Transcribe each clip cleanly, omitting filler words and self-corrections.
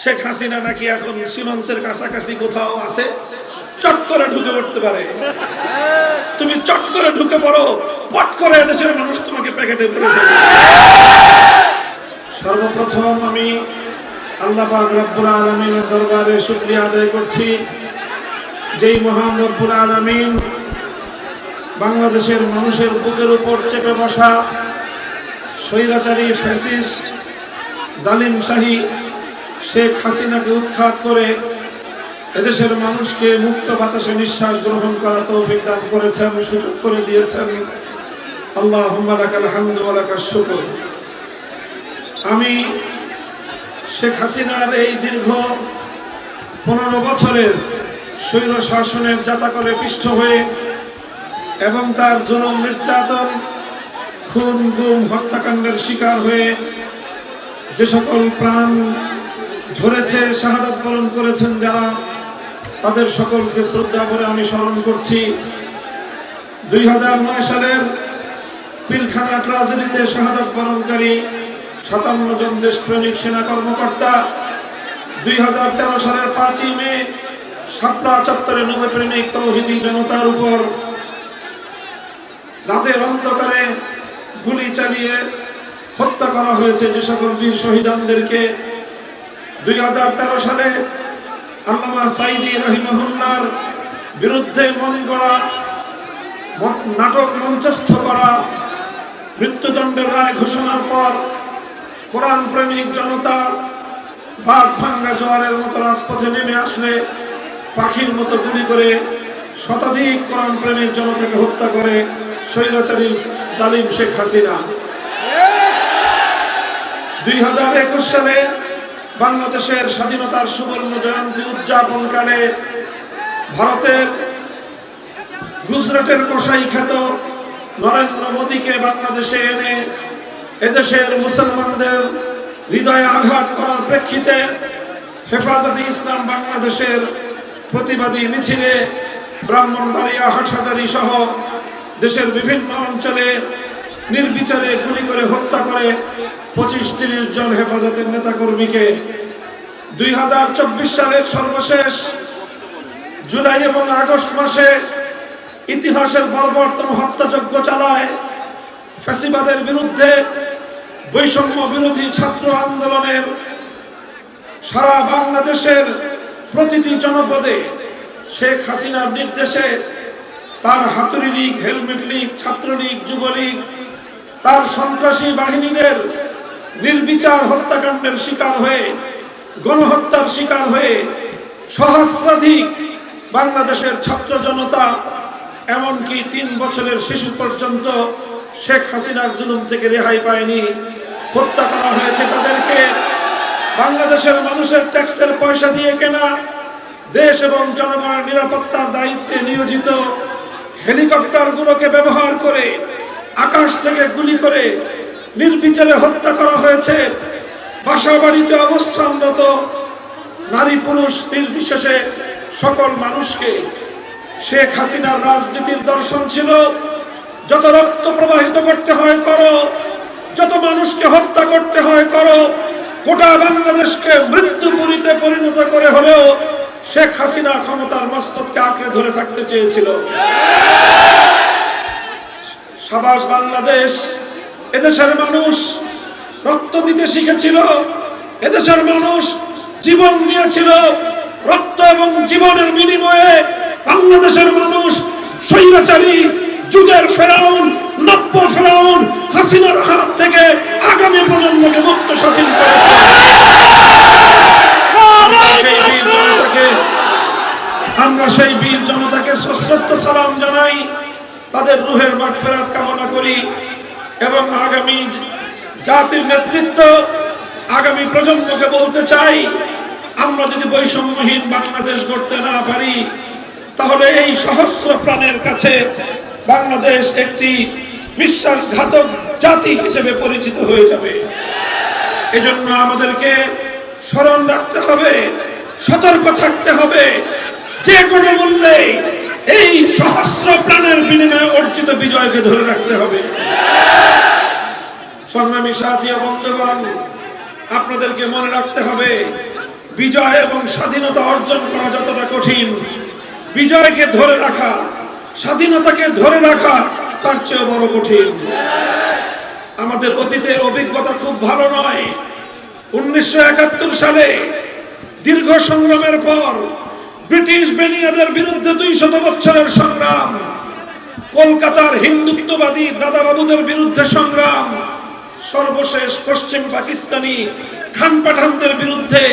শেখ হাসিনা নাকি এখন সীমান্তের কাছাকাছি কোথাও আছে, চট করে ঢুকে পড়তে পারে। তুমি চট করে ঢুকে পড়ো, পট করে এদেশের মানুষ তোমাকে প্যাকেটে ভরে ফেলবে। সর্বপ্রথম আমি আল্লাহ পাক রব্বুল আলামিনের দরবারে শুকরিয়া আদায় করছি, যেই মহান রব্বুল আলামিন বাংলাদেশের মানুষের বুকের উপর চেপে বসা স্বৈরাচারী ফ্যাসিস্ট জালিম শাহী শেখ হাসিনাকে উৎখাত করে এদেশের মানুষকে মুক্ত বাতাসে নিঃশ্বাস গ্রহণ করার তৌফিক দান করেছেন, সুযোগ করে দিয়েছেন। আল্লাহুম্মা লাকাল হামদু ওয়া লাকাশ শুকর। আমি শেখ হাসিনার এই দীর্ঘ 15 বছরের স্বৈর শাসনের জাতাকলে পিষ্ট হয়ে এবং তার জুলুম নির্যাতন খুন গুম হত্যাকাণ্ডের শিকার হয়ে যে সকল প্রাণ ঝরেছে, শাহাদাত বরণ করেছেন যারা, তাদের সকলকে শ্রদ্ধা করে আমি স্মরণ করছি। 2009 সালের পিলখানা ট্রাজেডিতে শাহাদাত বরণকারী 57 জন দেশপ্রেমিক সেনা কর্মকর্তা, 2013 সালের 5ই মে শাপলা চত্বরে নবপ্রেমিক তৌহিদি জনতার উপর রাতের অন্ধকারে গুলি চালিয়ে হত্যা করা হয়েছে যে সকল বীর শহীদদেরকে। 2013 সালে আল্লামা সাঈদী রাহিমাহুল্লাহর বিরুদ্ধে মন গড়া নাটক মঞ্চস্থ করা, মৃত্যুদণ্ডের রায় ঘোষণার পর কোরআন প্রেমিক জনতা বাঁধ ভাঙ্গা জোয়ারের মতো রাজপথে নেমে আসলে পাখির মতো গুলি করে শতাধিক কোরআন প্রেমিক জনতাকে হত্যা করে স্বৈরাচারী জালিম শেখ হাসিনা। 2021 সালে বাংলাদেশের স্বাধীনতার সুবর্ণ জয়ন্তী উদযাপনকালে ভারতের গুজরাটের কসাই খ্যাত নরেন্দ্র মোদীকে বাংলাদেশে এনে এদেশের মুসলমানদের হৃদয়ে আঘাত করার প্রেক্ষিতে হেফাজতে ইসলাম বাংলাদেশের প্রতিবাদী মিছিলে ব্রাহ্মণবাড়িয়া, হাটহাজারী সহ দেশের বিভিন্ন অঞ্চলে নির্বিচারে গুলি করে হত্যা করে 25-30 জন হেফাজতের নেতাকর্মীকে। 2024 সালের সর্বশেষ জুলাই এবং আগস্ট মাসে ইতিহাসের বর্বরতম হত্যাযজ্ঞ চালায় ফ্যাসিবাদের বিরুদ্ধে বৈষম্য বিরোধী ছাত্র আন্দোলনের সারা বাংলাদেশের প্রতিটি জনপদে শেখ হাসিনার নির্দেশে তার হাতুড়ি লীগ, হেলমেট লীগ, ছাত্রলীগ, যুবলীগ তার সন্ত্রাসী বাহিনীদের নির্বিচার হত্যাকাণ্ডের শিকার হয়ে, গণহত্যার শিকার হয়ে সহস্রাধিক বাংলাদেশের ছাত্র জনতা, এমনকি 3 বছরের শিশু পর্যন্ত শেখ হাসিনার জুলুম থেকে রেহাই পায়নি, হত্যা করা হয়েছে তাদেরকে। বাংলাদেশের মানুষের ট্যাক্সের পয়সা দিয়ে কেনা, দেশ এবং জনগণের নিরাপত্তার দায়িত্বে নিয়োজিত হেলিকপ্টারগুলোকে ব্যবহার করে আকাশ থেকে গুলি করে নির্বিচারে হত্যা করা হয়েছে। বাসা বাড়িতে অবস্থানরত নারী পুরুষ নির্বিশেষে সকল মানুষকে। শেখ হাসিনার রাজনীতির দর্শন ছিল যত রক্ত প্রবাহিত করতে হয় করো, যত মানুষকে হত্যা করতে হয় করো, গোটা বাংলাদেশকে মৃত্যুপুরীতে পরিণত করে হলেও শেখ হাসিনা ক্ষমতার মস্তককে আঁকড়ে ধরে থাকতে চেয়েছিল। সাবাস বাংলাদেশ, এদেশের মানুষ রক্ত দিতে শিখেছিল, এদেশের মানুষ জীবন দিয়েছিল। রক্ত এবং জীবনের বিনিময়ে বাংলাদেশের মানুষ স্বৈরাচারী যুগের ফেরাউন, নব্য ফেরাউন হাসিনার হাত থেকে আগামী প্রজন্মকে মুক্ত স্বাধীন করেছে। আমরা সেই বীর জনতাকে সশ্রদ্ধ সালাম জানাই, তাদের রুহের মাগফিরাত কামনা করি এবং আগামী জাতির নেতৃত্ব, আগামী প্রজন্মকে বলতে চাই, আমরা যদি বৈষম্যহীন বাংলাদেশ গড়তে না পারি তাহলে এই সহস্র প্রাণের কাছে বাংলাদেশ একটি বিশ্বাসঘাতক জাতি হিসেবে পরিচিত হয়ে যাবে। এজন্য আমাদেরকে স্মরণ রাখতে হবে, সতর্ক থাকতে হবে, যে কোনো মূল্যে এই সহস্র প্রাণের বিনিময়ে অর্জিত বিজয়কে ধরে রাখতে হবে। সংগ্রামী সাথী ও বন্ধুগণ, আপনাদেরকে মনে রাখতে হবে বিজয় এবং স্বাধীনতা অর্জন করা যতটা কঠিন, বিজয়কে ধরে রাখা, স্বাধীনতাকে ধরে রাখা তার চেয়ে বড় কঠিন। আমাদের অতীতের অভিজ্ঞতা খুব ভালো নয়। 1971 সালে দীর্ঘ সংগ্রামের পর ব্রিটিশ বেনিয়াদের বিরুদ্ধে 200 বছরের সংগ্রাম, কলকাতার হিন্দুত্ববাদী দাদাবাবুদের বিরুদ্ধে সংগ্রাম, সর্বশেষ পশ্চিম পাকিস্তানি খান পাঠানদের বিরুদ্ধে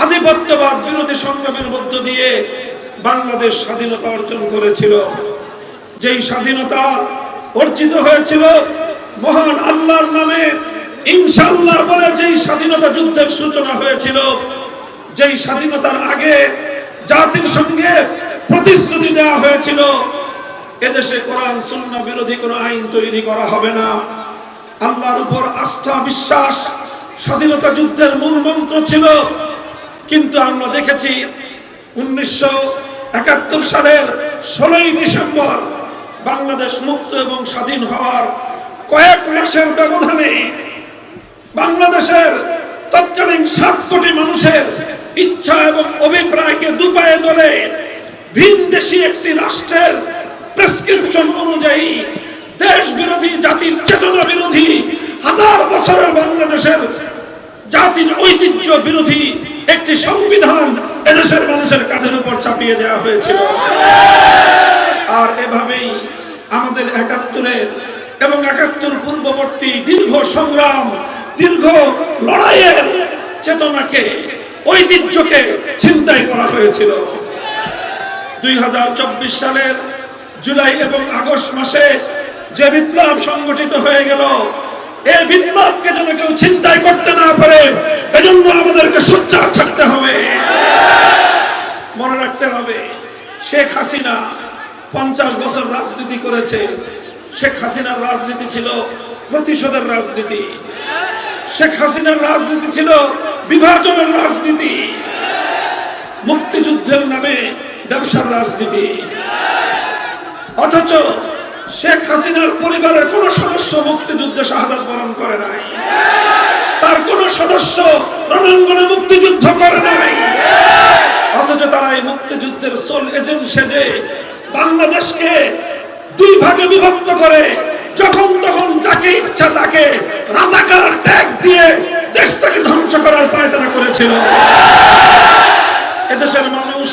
আধিপত্যবাদ বিরোধী সংগ্রামের মধ্য দিয়ে বাংলাদেশ স্বাধীনতা অর্জন করেছিল। যেই স্বাধীনতা অর্জিত হয়েছিল মহান আল্লাহর নামে ইনশাআল্লাহ বলে, যেই স্বাধীনতা যুদ্ধের সূচনা হয়েছিল, যেই স্বাধীনতার আগে জাতির সঙ্গে প্রতিশ্রুতি দেওয়া হয়েছিল এদেশে কোরআন সুন্নাহ বিরোধী কোনো আইন তৈরি করা হবে না, আল্লাহর উপর আস্থা বিশ্বাস স্বাধীনতা যুদ্ধের মূল মন্ত্র ছিল। কিন্তু আমরা দেখেছি 1971 সালের 16ই ডিসেম্বর বাংলাদেশ মুক্ত এবং স্বাধীন হওয়ার কয়েক মাসের ব্যবধানে বাংলাদেশের তৎকালীন 7 কোটি মানুষের ইচ্ছা এবং অভিপ্রায়কে দুপায়ে ধরে ভিনদেশী একটি রাষ্ট্রের প্রেসক্রিপশন অনুযায়ী দেশ বিরোধী, জাতির চেতনা বিরোধী, হাজার বছরের বাংলাদেশের জাতির ঐতিহ্য বিরোধী একটি সংবিধান এদেশের মানুষের কাঁধের উপর চাপিয়ে দেওয়া হয়েছিল। আর এভাবেই আমাদের 71-এর এবং 71 পূর্ববর্তী দীর্ঘ সংগ্রাম, দীর্ঘ লড়াইয়ের চেতনাকে, ঐতিহ্যকে ছিনতাই করা হয়েছিল। 2024 সালের জুলাই এবং আগস্ট মাসে যে বিপ্লব সংগঠিত হয়ে গেল, এই বিপ্লবকে যেন কেউ ছিনতাই করতে না পারে, এজন্য আমাদেরকে সোচ্চার থাকতে হবে। মনে রাখতে হবে, শেখ হাসিনা 50 বছর রাজনীতি করেছে। শেখ হাসিনার রাজনীতি ছিল প্রতিশোধের রাজনীতি, শেখ হাসিনার রাজনীতি ছিল বিভাজনের রাজনীতি, মুক্তিযুদ্ধের নামে ব্যবসার রাজনীতি। অথচ শেখ হাসিনার পরিবারের কোন সদস্য মুক্তিযুদ্ধে শাহাদাত বরণ করে নাই, তার কোন সদস্য রণাঙ্গনে মুক্তিযুদ্ধ করে নাই। অথচ তারা এই মুক্তিযুদ্ধের সোল এজেন্ট সেজে বাংলাদেশকে 2 ভাগে বিভক্ত করে যখন তখন যাকে ইচ্ছা তাকে রাজাকার ট্যাগ দিয়ে দেশটাকে ধ্বংস করার পায়তারা করেছিল। এদেশের মানুষ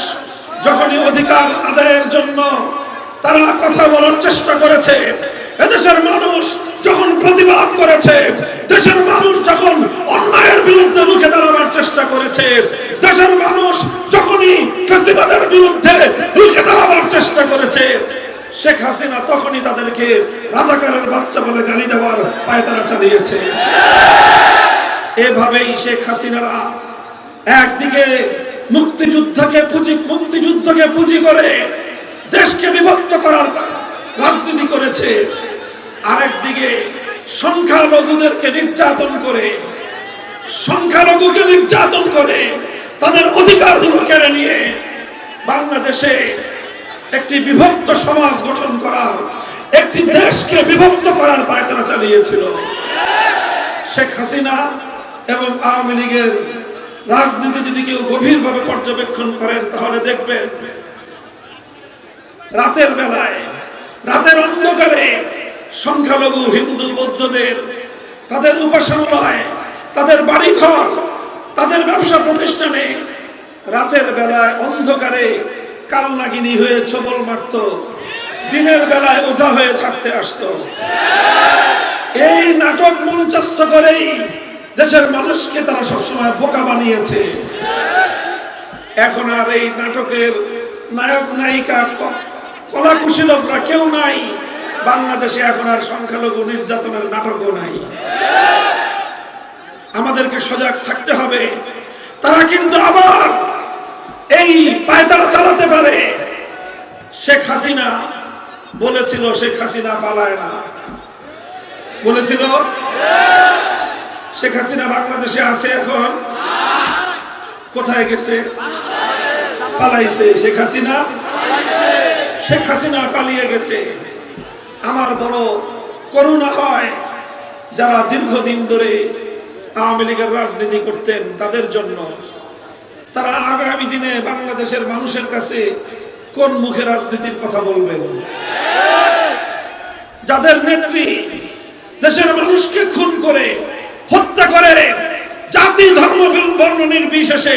যখনই অধিকার আদায়ের জন্য তারা কথা বলার চেষ্টা করেছে, এদেশের মানুষ যখন প্রতিবাদ করেছে, দেশের মানুষ যখন অন্যায়ের বিরুদ্ধে রুখে দাঁড়াবার চেষ্টা করেছে, দেশের মানুষ যখনই ফ্যাসিবাদের বিরুদ্ধে রুখে দাঁড়াবার চেষ্টা করেছে, শেখ হাসিনা তখনই তাদেরকে রাজাকারের বাচ্চা বলে গালি দেওয়ার পায়তারা চালিয়েছে। এভাবেই শেখ হাসিনারা একদিকে মুক্তিযুদ্ধকে পুঁজি করে দেশকে বিভক্ত করার রাজনীতি করেছে, আরেকদিকে সংখ্যালঘুদেরকে নির্যাতন করে তাদের অধিকারগুলো কেড়ে নিয়ে বাংলাদেশে একটি বিভক্ত সমাজ গঠন করার, একটি দেশকে বিভক্ত করার পায়তারা চালিয়েছিল। শেখ হাসিনা এবং আওয়ামী লীগের রাজনীতি যদি কেউ গভীরভাবে পর্যবেক্ষণ করেন তাহলে দেখবেন রাতের বেলায়, রাতের অন্ধকারে সংখ্যালঘু হিন্দু বৌদ্ধদের তাদের উপাসনালয়, তাদের বাড়িঘর, তাদের ব্যবসা প্রতিষ্ঠানে রাতের বেলায় অন্ধকারে কালনাগিনী হয়ে ছবল মারত, দিনের বেলায় ওঝা হয়ে থাকতে আসতো। এই নাটক মঞ্চস্থ করেই দেশের মানুষকে তারা সবসময় বোকা বানিয়েছে। এখন আর এই নাটকের নায়ক নায়িকা কলাকুশলীরা কেউ নাই বাংলাদেশে। এখন আর সংখ্যালঘু নির্যাতনের নাটকও নাই। আমাদেরকে সজাগ থাকতে হবে। তারা কিন্তু আবার এই পায়তারা চালাতে পারে। শেখ হাসিনা বলেছিল শেখ হাসিনা পালায় না, বলেছিল। শেখ হাসিনা বাংলাদেশে আছে এখন? কোথায় গেছে? পালাইছে। শেখ হাসিনা পালিয়ে গেছে। আমার বড় করুণা হয় যারা দীর্ঘদিন ধরে আওয়ামী লীগের রাজনীতি করতেন তাদের জন্য। বাংলাদেশের মানুষের কাছে কোন মুখে রাজনীতির কথা বলবেন? যাদের নেত্রী দেশের মানুষকে খুন করে হত্যা করে, জাতি ধর্ম বর্ণ নির্বিশেষে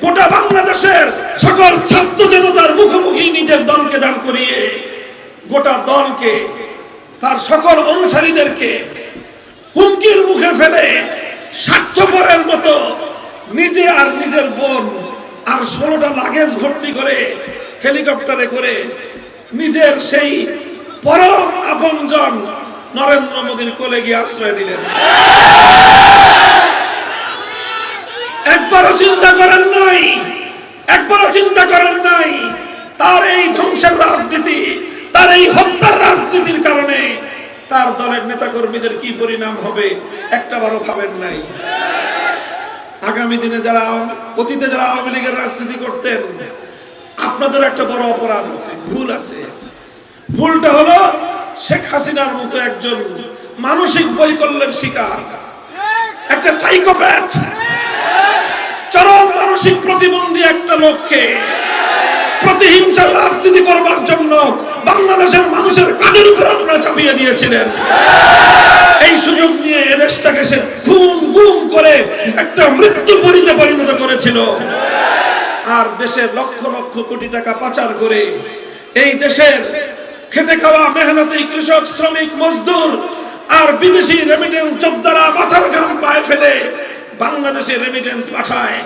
গোটা বাংলাদেশের সকল ছাত্র জনতার মুখোমুখি নিজের দলকে দাঁড় করিয়ে গোটা দলকে, তার সকল অনুসারীদেরকে হুমকির মুখে ফেলে স্বার্থপরের মতো নিজে আর নিজের বোন আর 16টা লাগেজ ভর্তি করে হেলিকপ্টারে করে নিজের সেই পরম আপনজন নরেন্দ্র মোদীর কোলে গিয়ে আশ্রয় নিলেন। একবারও চিন্তা করেন নাই, একবারও চিন্তা করেন নাই তার এই ধ্বংসের রাজনীতি, তার এই হত্যার রাজনীতির কারণে তার দলের নেতা কর্মীদের কি পরিণাম হবে একটাবারও ভাবেন নাই। আগামী দিনে যারা অতীতে যারা আওয়ামী লীগের রাজনীতি করতেন, আপনাদের একটা বড় অপরাধ আছে, ভুল আছে। ভুলটা হলো শেখ হাসিনার মতো একজন মানসিক বৈকল্যের শিকার, একটা সাইকোপ্যাথ, চরম মানসিক প্রতিবন্ধী একটা লোককে প্রতিহিংসার রাজনীতি করবার জন্য বাংলাদেশের মানুষের কাঁধের উপর আপনারা চাপিয়ে দিয়েছিলেন। এই সুযোগ নিয়ে এদেশটাকে সে গুম গুম করে একটা মৃত্যুপুরীতে পরিণত করেছিল। আর দেশের লক্ষ লক্ষ কোটি টাকা পাচার করে এই দেশের খেটে খাওয়া মেহনতি কৃষক, শ্রমিক, মজদুর আর বিদেশি রেমিটেন্স যোদ্ধারা মাথার ঘাম পায়ে ফেলে বাংলাদেশে রেমিটেন্স পাঠায়,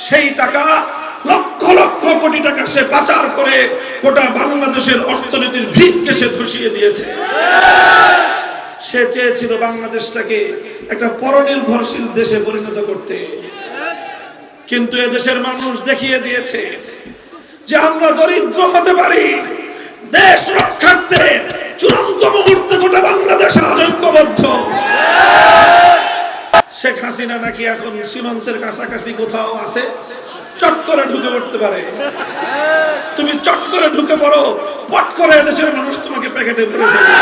সেই টাকা লক্ষ লক্ষ কোটি টাকা সে পাচার করে গোটা বাংলাদেশের অর্থনীতির ভিতকে সে ধসিয়ে দিয়েছে। সে চেয়েছিল বাংলাদেশটাকে একটা পরনির্ভরশীল দেশে পরিণত করতে, কিন্তু এদেশের মানুষ দেখিয়ে দিয়েছে যে আমরা দরিদ্র হতে পারি। দেশ রক্ষার্থে চূড়ান্ত মুহূর্তে গোটা বাংলাদেশ ঐক্যবদ্ধ। শেখ হাসিনা নাকি এখন সীমান্তের কাছাকাছি কোথাও আছে, চট করে ঢুকে পড়তে পারে। তুমি চট করে ঢুকে পড়ো, পট করে দেশের মানুষ তোমাকে প্যাকেটে ভরে ফেলবে।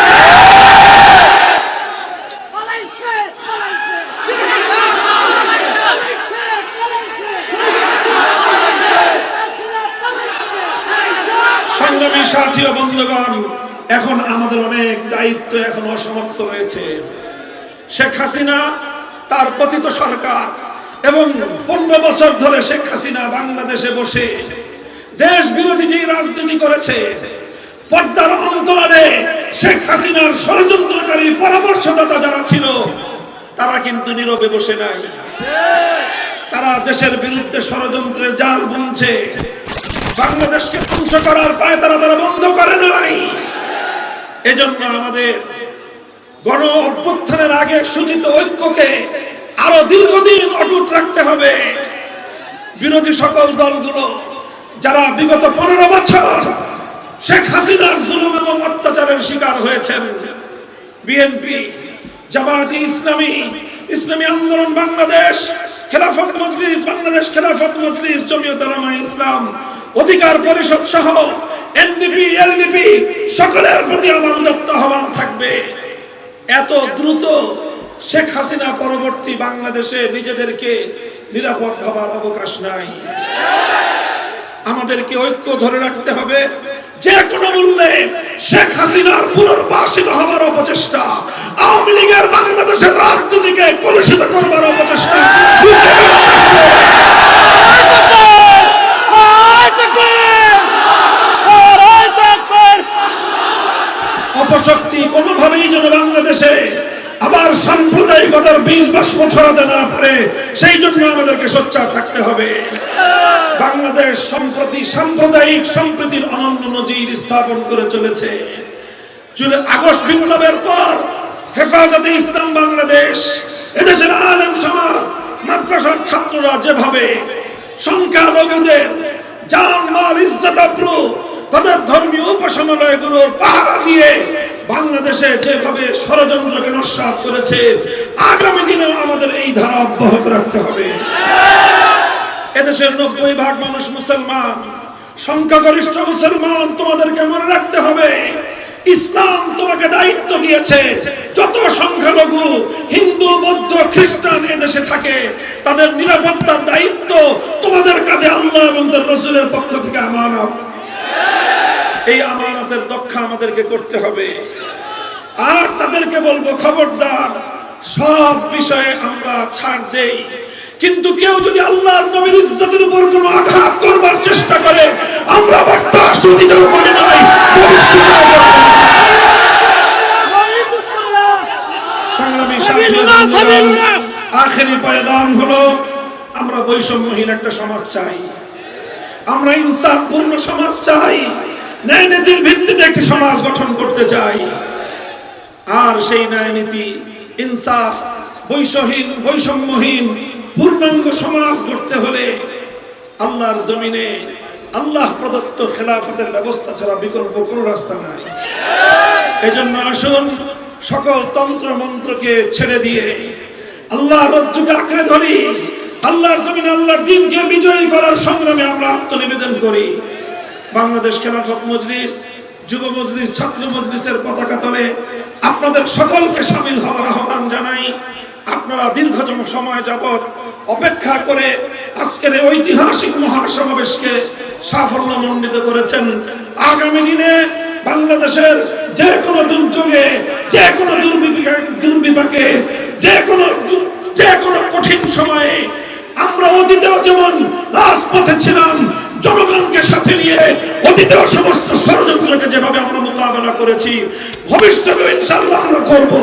সংগ্রামী সাথী ও বন্ধুগণ, এখন আমাদের অনেক দায়িত্ব এখন অসমাপ্ত রয়েছে। শেখ হাসিনা, তার পতিত সরকার এবং 15 বছর ধরে শেখ হাসিনা বাংলাদেশে বসে দেশ বিরোধী যে রাজনীতি করেছে, পর্দার অন্তরালে শেখ হাসিনার ষড়যন্ত্রকারী পরামর্শদাতা যারা ছিল তারা কিন্তু নীরবে বসে নাই। তারা দেশের বিরুদ্ধে ষড়যন্ত্রের জাল বুনছে। বাংলাদেশকে ধ্বংস করার পায়তারা তারা বন্ধ করে নাই। এজন্য আমাদের গণ অভ্যুত্থানের আগে সূচিত ঐক্যকে আরো দীর্ঘদিন অটুট রাখতে হবে। বিরোধী সকল দলগুলো যারা বিগত 15 বছর শেখ হাসিনার জুলুম এবং অত্যাচারের শিকার হয়েছেন, বিএনপি, জামায়াতে ইসলামী, ইসলামী আন্দোলন বাংলাদেশ, খেলাফত মজলিস, বাংলাদেশ খেলাফত মজলিস, জমিয়ত উলামা ইসলাম, অধিকার পরিষদ সহ এনডিপি, এলডিপি সকলের প্রতি আমার উদাত্ত আহ্বান থাকবে, এত দ্রুত শেখ হাসিনা পরবর্তী বাংলাদেশে নিজেদেরকে নিরাপদ ভাবার অবকাশ নাই। আমাদেরকে ঐক্য ধরে রাখতে হবে। যে কোনো মূল্যে শেখ হাসিনার পুনর্বাসিত হওয়ার অপচেষ্টা, আওয়ামী লীগের বাংলাদেশের রাজনীতিকে কলুষিত করবার অপচেষ্টা অপশক্তি কোনোভাবেই যেন বাংলাদেশে আবার সাম্প্রদায়িকতার বীজ বাষ্প ছড়াতে না পারে, সেই জন্য আমাদেরকে সোচ্চার থাকতে হবে। বাংলাদেশ সম্প্রতি সাম্প্রদায়িক সম্প্রীতির অনন্য নজির স্থাপন করে চলেছে। জুলাই আগস্ট বিপ্লবের পর হেফাজতে ইসলাম বাংলাদেশ, এদেশের আলেম সমাজ, মাদ্রাসার ছাত্ররা যেভাবে সংখ্যালঘুদের জান মাল ইজ্জত আবরু তাদের ধর্মীয় উপাসনালয়গুলোর পাহারা দিয়ে বাংলাদেশে যেভাবে ষড়যন্ত্রকে নস্যাৎ করেছে, আগামী দিনেও আমাদের এই ধারা অব্যাহত রাখতে হবে। এদেশের 90% মানুষ মুসলমান, সংখ্যাগরিষ্ঠ মুসলমান। তোমাদেরকে মনে রাখতে হবে, ইসলাম তোমাকে দায়িত্ব দিয়েছে, যত সংখ্যালঘু হিন্দু, বৌদ্ধ, খ্রিস্টান এদেশে থাকে তাদের নিরাপত্তার দায়িত্ব তোমাদের কাঁধে আল্লাহ আল্লাহ এবং তার রাসূলের পক্ষ থেকে আমানত। এই আমানতের রক্ষা আমাদেরকে করতে হবে। আর তাদেরকে বলবো, খবরদার, সব বিষয়ে আমরা ছাড় দেই, কিন্তু কেউ যদি আল্লাহর নবীর ইজ্জতের উপর কোনো আঘাত করবার চেষ্টা করে, আমরা বরদাস্ত দিতেও পারি নাই, ভবিষ্যতেও করব না। সংগ্রামী সাথীগণ, আখেরি পয়গাম হলো, আমরা বৈষম্যহীন একটা সমাজ চাই, আমরা ইনসাফপূর্ণ সমাজ চাই, ন্যায় নীতির ভিত্তিতে একটি সমাজ গঠন করতে চাই। আর সেই ন্যায় নীতি, ইনসাফ, বৈষম্যহীন পূর্ণাঙ্গ সমাজ গড়তে হলে আল্লাহর জমিনে আল্লাহ প্রদত্ত খেলাফতের ব্যবস্থা ছাড়া বিকল্প কোনো রাস্তা নাই। এজন্য আসুন সকল তন্ত্র মন্ত্রকে ছেড়ে দিয়ে আল্লাহর রজ্জুকে আঁকড়ে ধরি, আল্লাহর জমিনে আল্লাহর দ্বীনকে বিজয়ী করার সংগ্রামে আমরা আত্মনিবেদন করি। বাংলাদেশ খেলাফত মজলিস, যুব মজলিস, ছাত্র মজলিসের পতাকা তলে আপনাদের সকলকে শামিল হওয়ার আহ্বান জানাই। আপনারা দীর্ঘতম সময় যাবৎ অপেক্ষা করে আজকের ঐতিহাসিক মহাসমাবেশকে সাফল্যমণ্ডিত করেছেন। আগামী দিনে বাংলাদেশের যে কোনো দুর্যোগে, যে কোনো দুর্বিপাকে, যে কোনো কঠিন সময়ে আমরা অতীতেও যেমন রাজপথে ছিলাম, জনগণকে সাথে নিয়ে অতীতেও সমস্ত ষড়যন্ত্রকে যেভাবে আমরা মোকাবেলা করেছি, ভবিষ্যতে ইনশাআল্লাহ আমরা করব।